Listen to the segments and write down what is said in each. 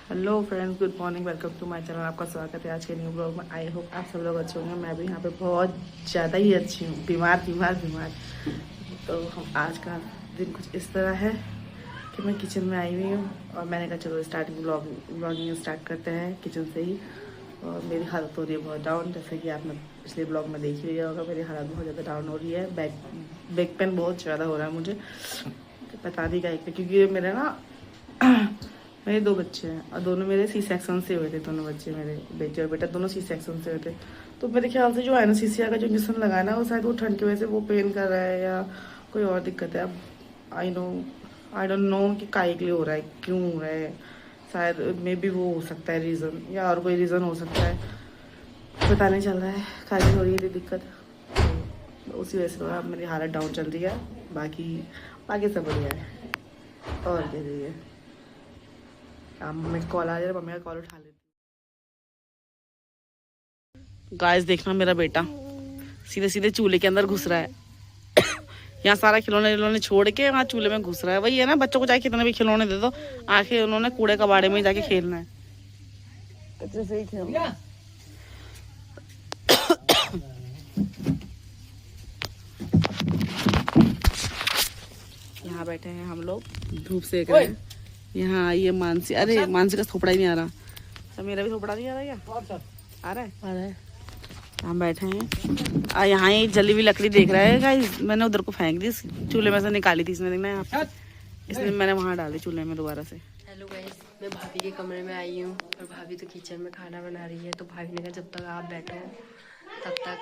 Hello friends, good morning, welcome to my channel. आपका स्वागत है आज के न्यू ब्लॉग में। आई होप आप सब लोग अच्छे होंगे। मैं भी यहाँ पे बहुत ज़्यादा ही अच्छी हूँ, बीमार। तो हम आज का दिन कुछ इस तरह है कि मैं किचन में आई हुई हूँ और मैंने कहा चलो ब्लॉगिंग स्टार्ट करते हैं किचन से ही। और मेरी हालत हो रही है बहुत डाउन, जैसे कि आपने पिछले ब्लॉग में देख ही लिया होगा। मेरी हालत बहुत ज़्यादा डाउन हो रही है। बैक पेन बहुत ज़्यादा हो रहा है मुझे, पता नहीं क्या, क्योंकि मेरे ना मेरे 2 बच्चे हैं और दोनों मेरे सी सेक्शन से हुए थे। दोनों बच्चे, मेरे बेटे और बेटा, दोनों सी सेक्शन से हुए थे। तो मेरे ख्याल से जो एनेस्थीसिया का जो इंजेक्शन लगाना है वो शायद वो ठंड की वजह से वो पेन कर रहा है या कोई और दिक्कत है। अब आई डोंट नो कि काहे के लिए हो रहा है, क्यों हो रहा है। शायद मे बी वो हो सकता है रीज़न, या और कोई रीज़न हो सकता है, पता नहीं चल रहा है। खाली हो रही थी दिक्कत, तो उसी वजह से थोड़ा मेरी हालत डाउन चल रही है। बाकी सब बढ़िया है। और क्या चाहिए। मम्मी का कॉल आ जाए, मम्मी का कॉल उठा लेती। गाइस देखना, मेरा बेटा सीधे सीधे चूल्हे के अंदर घुस रहा है। यहाँ सारा खिलौने छोड़ के वहाँ चूल्हे में घुस रहा है। वही है ना, बच्चों को चाहे कितने भी खिलौने दे दो, आखिर उन्होंने कूड़े कबाड़े में ही जाके खेलना है। कचरे से ही खेलना है। यहाँ बैठे हैं हम लोग, धूप सेक रहे हैं। यहाँ ये मानसी, अरे मानसी का थोपड़ा ही नहीं आ रहा। तो मेरा भी थोपड़ा नहीं आ रहा क्या? आ रहा है। हम बैठे हैं यहाँ ही जली हुई लकड़ी देख रहा है गाइस। मैंने उधर को फेंक दी, चूल्हे में से निकाली थी इसने, देखना यहाँ, इसलिए मैंने वहाँ डाली चूल्हे में दोबारा से। हेलो गाइस, मैं भाभी के कमरे में आई हूँ और भाभी तो किचन में खाना बना रही है। तो भाभी ने कहा जब तक आप बैठो तब तक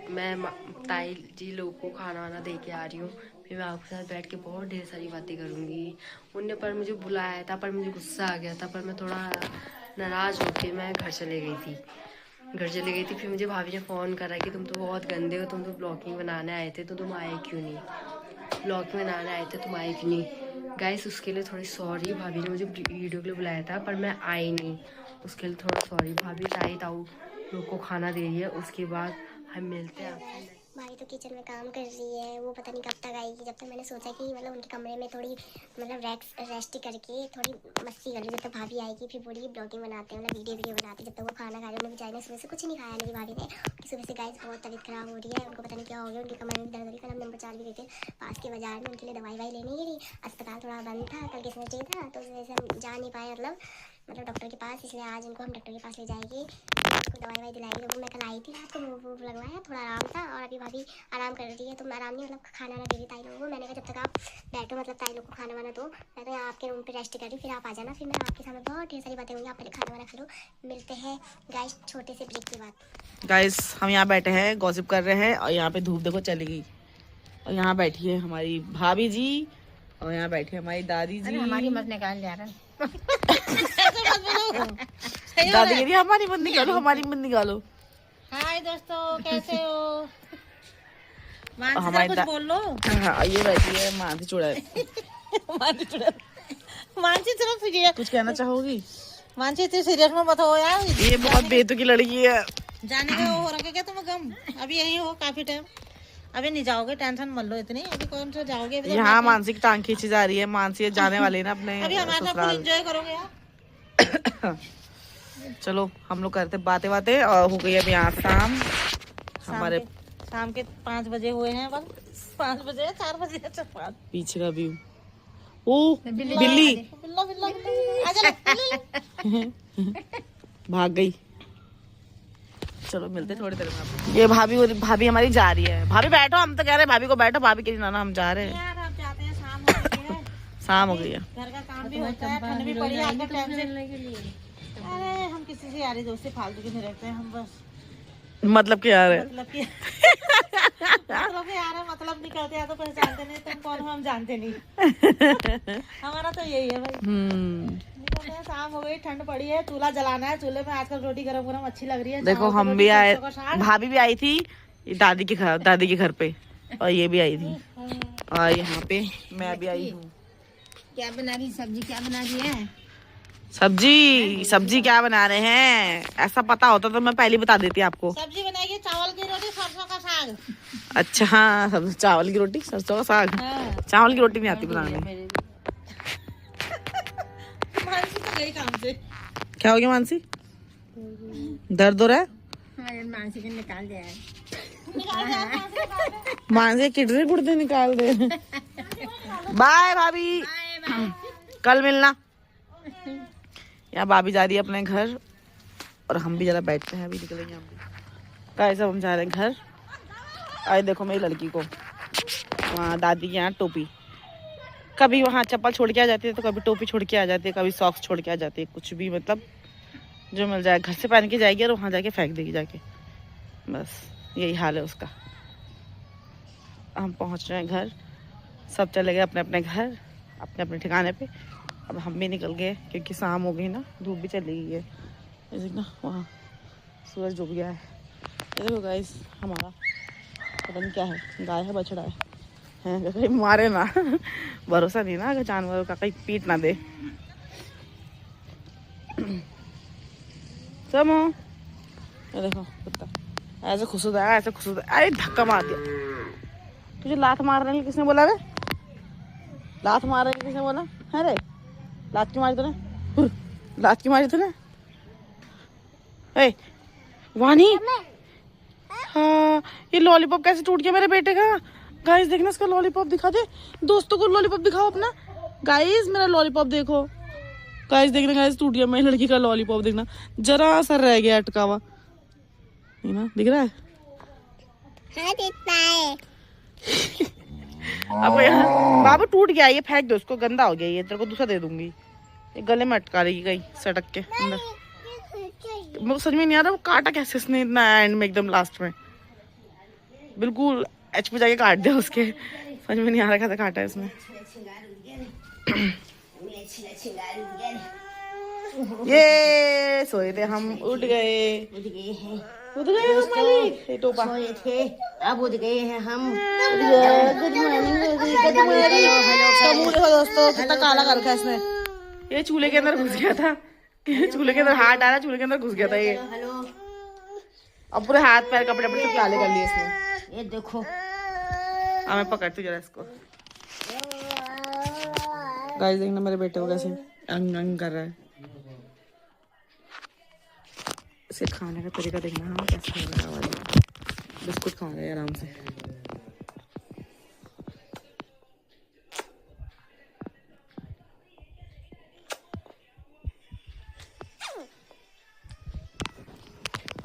मैं ताई जी लोग को खाना वाना दे के आ रही हूँ। फिर मैं आपके साथ बैठ के बहुत ढेर सारी बातें करूँगी। उनने पर मुझे बुलाया था, पर मुझे गुस्सा आ गया था, पर मैं थोड़ा नाराज़ होकर मैं घर चले गई थी। फिर मुझे भाभी ने फ़ोन करा कि तुम तो बहुत गंदे हो, तुम तो ब्लॉगिंग बनाने आए थे तो तुम आए क्यों नहीं, ब्लॉगिंग बनाने आए थे तुम आए क्यों नहीं। गाइस उसके लिए थोड़ी सॉरी। भाभी ने मुझे वीडियो के लिए बुलाया था पर मैं आई नहीं, उसके लिए थोड़ा सॉरी। भाभी ताऊ लोग को खाना दे रही है, उसके बाद हम मिलते हैं आपसे। भाई तो किचन में काम कर रही है, वो पता नहीं कब तक आएगी। जब तक मैंने सोचा कि मतलब उनके कमरे में थोड़ी रेस्ट करके थोड़ी मस्ती कर ली। जब तक भाभी आएगी फिर पूरी ब्लॉगिंग बनाते हैं, मतलब वीडियो बनाते हैं। जब तक वो खाना खा रहे हैं, उन्हें बेचारे ने सुबह से कुछ नहीं खाया मेरी भाभी ने। सुबह से गाइस बहुत तबीयत खराब हो रही है, उनको पता नहीं क्या हो गया, उनके कमरे में दर्द हो रही है। कल हम नंबर 4 भी गए थे पास के बाजार में, उनके लिए दवाई लेने गई। अस्पताल थोड़ा बंद था, कल किसने डे था, तो उस वजह से हम जा नहीं पाए मतलब डॉक्टर के पास। इसलिए आज इनको हम डॉक्टर के पास ले जाएंगे, उसको दवाई दिलाएगी। जब मैं कल आई थी रात को, वो लगवाया, थोड़ा आराम था। और अभी भाभी आराम कर रही है। तो आराम नहीं, मतलब खाना ना दे रही ताई लोगों को। मैंने कहा जब तक आप बैठो, मतलब ताई लोग को खाना वाना दो, मैं तो यहाँ आपके रूम पे रेस्ट कर रही हूँ, फिर आप आ जाना। फिर मैं आपके सामने बहुत ढेर सारी बातें होंगी, आप पहले खाना वाना खा लो। मिलते हैं गाइस छोटे से ब्रेक के बाद। गाइस हम यहाँ बैठे हैं, गॉसिप कर रहे हैं, और यहाँ पे धूप देखो चली गई। और यहाँ बैठी है हमारी भाभी जी, और यहाँ बैठी है हमारी दादी जी। हमारी मत निकाल जा रहा दादी कह रही है हमारी मत निकालो, हमारी मत निकालो। हाय दोस्तों, कैसे हो? हमारी कुछ बोल लो। हाँ, ये बैठी है मानसी चुड़ैल। मानसी सिर्फ सीरियस, कुछ कहना चाहोगी? मानसी इतनी सीरियस में मत हो यार। ये बहुत बेतुकी लड़की है। जाने का हो रखा क्या तुम्हें गम? अभी यही हो काफी टाइम, अभी नहीं जाओगे, टेंशन मत लो इतनी। अभी कौन सा जाओगे? यहाँ मानसी की टांग खींची जा रही है। मानसी जाने वाली है ना अपने अभी हमारे साथ फुल एंजॉय करोगे यार। चलो हम लोग करते बातें और हो गई अब यहाँ शाम। हमारे शाम के 5 बजे हुए हैं, बस 5 बजे 4 बजे। पीछे का व्यू, ओ बिल्ली भाग गई। चलो मिलते थोड़ी देर में। ये भाभी हमारी जा रही है। भाभी बैठो, हम तो कह रहे हैं भाभी को बैठो। भाभी कह रही ना हम जा रहे हैं। यार आप जाते हैं, शाम हो गई है। शाम हो गई है। घर का काम भी होता है, ठंड भी पड़ी है आपको टाइम से। अरे हम किसी से यारी दोस्ती फालतू की नहीं रखते हैं, हम बस मतलब क्या है? मतलब कि यार मतलब नहीं करते, या तो पहचानते नहीं, तुम कौन हो हम जानते नहीं। हमारा तो यही है भाई। निकलते हैं, शाम हो गई, ठंड पड़ी है, चूल्हा जलाना है। चूल्हे में आजकल रोटी गरम गरम अच्छी लग रही है। देखो हम भी आए, भाभी भी आई थी दादी के घर पे, और ये भी आई थी, और यहाँ पे मैं भी आई हूँ। क्या बना रही सब्जी, क्या बना रही है? सब्जी क्या बना रहे हैं? ऐसा पता होता तो मैं पहले बता देती आपको। सब्जी बनाएगी चावल की रोटी, सरसों का साग। अच्छा हाँ, चावल की रोटी सरसों का साग। हाँ। चावल की रोटी नहीं आती बनाने। मानसी तो गई काम से। क्या हो गया मानसी? दर्द हो रहा है? मानसी को निकाल दिया है। मानसी किडनी गुर्दे निकाल दे। बाय भाभी, कल मिलना। यहाँ भाभी जा रही है अपने घर और हम भी जरा बैठते हैं, अभी निकलेंगे हम भी। कैसे हम जा रहे हैं घर। आए देखो मेरी लड़की को, वहाँ दादी के यहाँ टोपी, कभी वहाँ चप्पल छोड़ के आ जाती है तो कभी टोपी छोड़ के आ जाती है, कभी सॉक्स छोड़ के आ जाती है, कुछ भी मतलब जो मिल जाए घर से पहन के जाएगी और वहाँ जाके फेंक देगी जाके, बस यही हाल है उसका। हम पहुँच रहे हैं घर, सब चले गए अपने अपने घर, अपने अपने ठिकाने पे। अब हम भी निकल गए क्योंकि शाम हो गई ना, धूप भी चली गई है। जैसे ना वहाँ सूरज डूब गया है। ये देखो गाइस, हमारा पता नहीं क्या है, गाय है बछड़ा है कहीं मारे ना। भरोसा नहीं ना अगर जानवरों का, कहीं पीट ना दे। सब ये देखो कुत्ता ऐसे खुशुदा है, ऐसे खुशुदा। अरे धक्का मार दिया तुझे। लात मारने के लिए किसने बोला? वे लात मारने के लिए किसने बोला? अरे लात की मारी तूने, लात की मारी तूने। ए वानी, हाँ ये लॉलीपॉप कैसे टूट गया मेरे बेटे का। गाइस देखना, इसका लॉलीपॉप दिखा दे दोस्तों को, लॉलीपॉप दिखाओ अपना। गाइस मेरा लॉलीपॉप देखो। गाइस देखना, गाइस टूट गया मेरी लड़की का लॉलीपॉप। देखना जरा सा रह गया अटका हुआ, ना दिख रहा है? हाँ दिखता है। अब बाबू टूट गया, ये फेंक दो उसको, गंदा हो गया ये, तेरे को दूसरा दे दूंगी। ये गले में अटका रही गई सटक के अंदर। मेरे को समझ में नहीं आ रहा वो काटा कैसे इसने इतना एंड में, एकदम लास्ट में बिल्कुल एच पे जाके काट दिया उसके। समझ में नहीं आ रहा कैसे काटा है इसने। ये सोए थे हम, उठ गए हम मालिक, ये टोपा सोए थे अब उठ गए हैं हम। गुड मॉर्निंग देखो दोस्तों, कितना काला कर रखा है इसने। ये चूल्हे के अंदर घुस गया था, चूल्हे के अंदर हाथ डाला, चूल्हे के अंदर घुस गया था ये। अब पूरे हाथ पैर कपड़े सब काले कर लिए इसने। ये देखो, मैं पकड़ती जरा इसको। गाइस देखना मेरे बेटे को कैसे अंग अंग कर रहा है। इसे खाने का तरीका देखना, हाँ कैसे खा रहा है। बिस्कुट खा रहे हैं आराम से।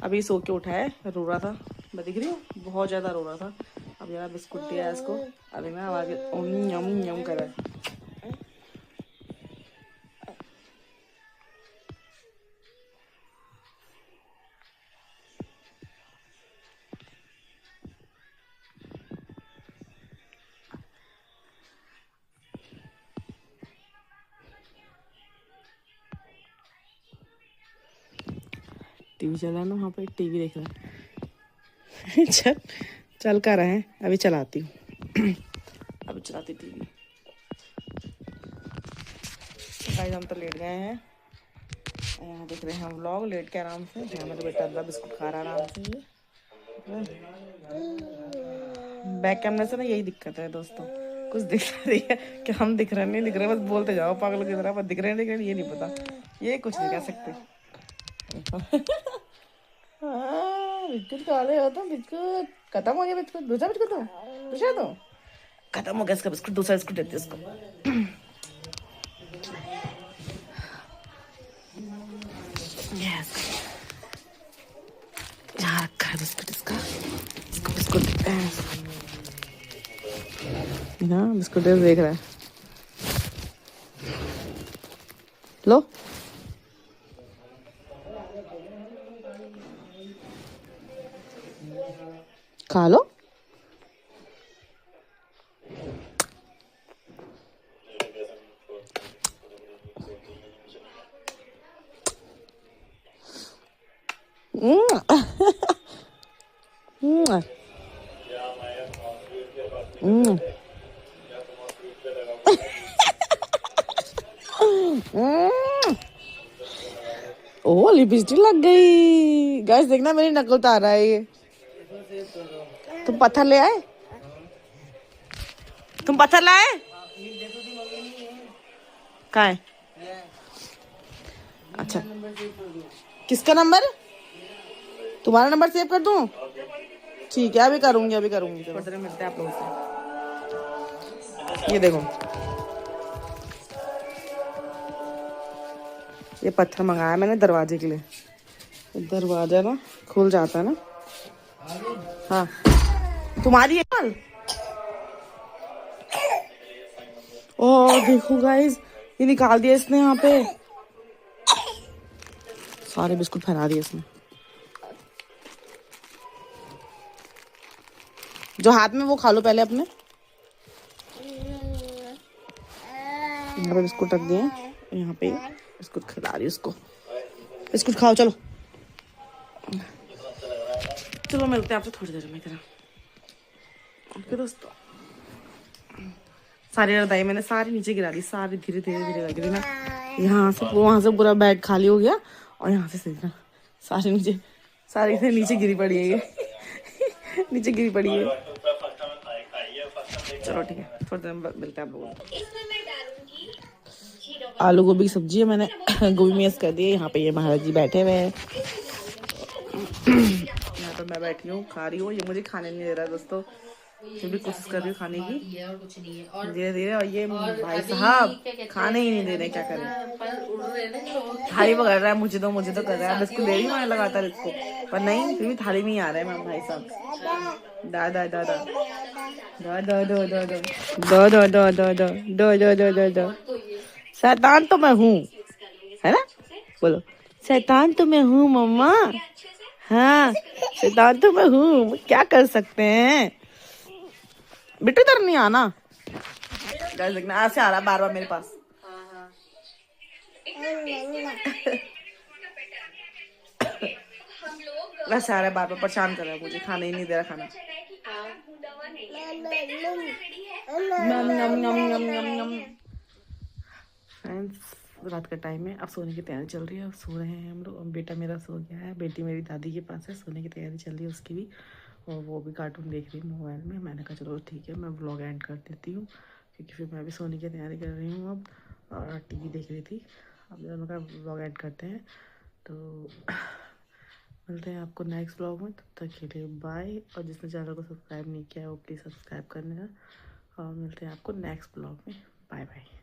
अभी सो के उठा है, रो रहा था, मैं दिख रही हूँ बहुत ज्यादा रो रहा था। अब जरा बिस्कुट दिया है इसको, अभी मैं आगे यम यम कर रहा है। टीवी चला ना, वहाँ पे टीवी देख रहा है। चल कर रहे हैं, अभी चलाती हूँ। अभी चलाती टीवी। गाइस हम तो लेट गए हैं, यहाँ देख रहे हैं हम व्लॉग लेट के आराम से। यहाँ मेरा बेटा अंदर बिस्कुट खा रहा है आराम से। बैक कैमरे से ना यही दिक्कत है दोस्तों, कुछ दिख रही है कि हम दिख रहे नहीं दिख रहे, बस बोलते जाओ पागल की तरह, बस दिख रहे नहीं ये नहीं पता, ये कुछ नहीं कह सकते। बिस्कुट खा रहे हो तो बिस्कुट खत्म हो गया, बिस्कुट दूसरा बिस्कुट दो, दूसरा दो, खत्म हो गया इसका बिस्कुट, दूसरा बिस्कुट देते इसको। यहाँ रखा है बिस्कुट इसका, इसको बिस्कुट देते हैं। ना बिस्कुट देख रहा है, लो खा लो। ओ लिपस्टिक लग गई। गाइस देखना मेरी नकल उतार रहा है ये। तुम पत्थर ले आए, तुम पत्थर लाए? कहाँ है? अच्छा, किसका नंबर? तुम्हारा नंबर सेव कर दूं? ठीक है, अभी करूंगी थोड़ी देर में मिलते हैं आप लोगों से। ये देखो, ये पत्थर मंगाया मैंने दरवाजे के लिए। दरवाजा ना खुल जाता है ना। हाँ, तुम्हारी है कल? ओह देखो गाइस, ये निकाल दिया इसने यहाँ पे, सारे बिस्कुट फैला दिए इसने। जो हाथ में वो खा लो पहले अपने। यहाँ पे बिस्कुट रख दिए, यहाँ पे बिस्कुट खिला रही है उसको। बिस्कुट खाओ, चलो चलो मिलते हैं आपसे थोड़ी देर में। ओके दोस्तों, सारी रजाई मैंने सारी नीचे गिरा दी, सारी धीरे धीरे लग रही ना। यहाँ से वहां से पूरा बेड खाली हो गया और यहाँ से सीधा सारी नीचे, सारी से नीचे गिरी पड़ी है ये नीचे गिरी पड़ी है। चलो ठीक है, थोड़ी देर में मिलते हैं आप लोगों को। आलू गोभी की सब्जी है, मैंने गोभी मैश कर दी है। यहाँ पे ये महाराज जी बैठे हुए हैं, यहाँ पर मैं बैठी हूँ खा रही हूँ। ये मुझे खाने नहीं दे रहा दोस्तों, फिर भी कोशिश कर रही हूँ खाने की धीरे धीरे। और ये भाई साहब खाने ही नहीं दे रहे, क्या करें। थाली पकड़ रहा है, मुझे तो कर रहा है। बिस्कुट दे रही हूँ लगातार इसको, पर नहीं, फिर भी थाली में ही आ रहा है मैं भाई साहब। दादा दादा दो दो दो दो दो दो दो दो दो दो दो दो दो दो। शैतान तो मैं हूँ, है ना? बोलो, शैतान तो मैं हूँ मम्मा। हाँ, शैतान तो मैं हूँ, क्या कर सकते हैं। बिट्टू इधर नहीं आना, देखना ऐसे आ रहा बार बार मेरे पास। वैसे आ रहा है बार बार, परेशान कर रहा है मुझे, खाने ही नहीं दे रहा खाना। फ्रेंड्स, रात का टाइम है, अब सोने की तैयारी चल रही है। अब सो रहे हैं हम लोग। बेटा मेरा सो गया है, बेटी मेरी दादी के पास है, सोने की तैयारी चल रही है उसकी भी। और वो भी कार्टून देख रही है मोबाइल में। मैंने कहा चलो ठीक है, मैं व्लॉग एंड कर देती हूँ, क्योंकि फिर मैं भी सोने की तैयारी कर रही हूँ अब, और टीवी देख रही थी। अब दोनों का व्लॉग एंड करते हैं, तो मिलते हैं आपको नेक्स्ट व्लॉग में। तब तक के लिए बाय। और जिसने चैनल को सब्सक्राइब नहीं किया है वो प्लीज़ सब्सक्राइब करने का। और मिलते हैं आपको नेक्स्ट व्लॉग में। Bye bye.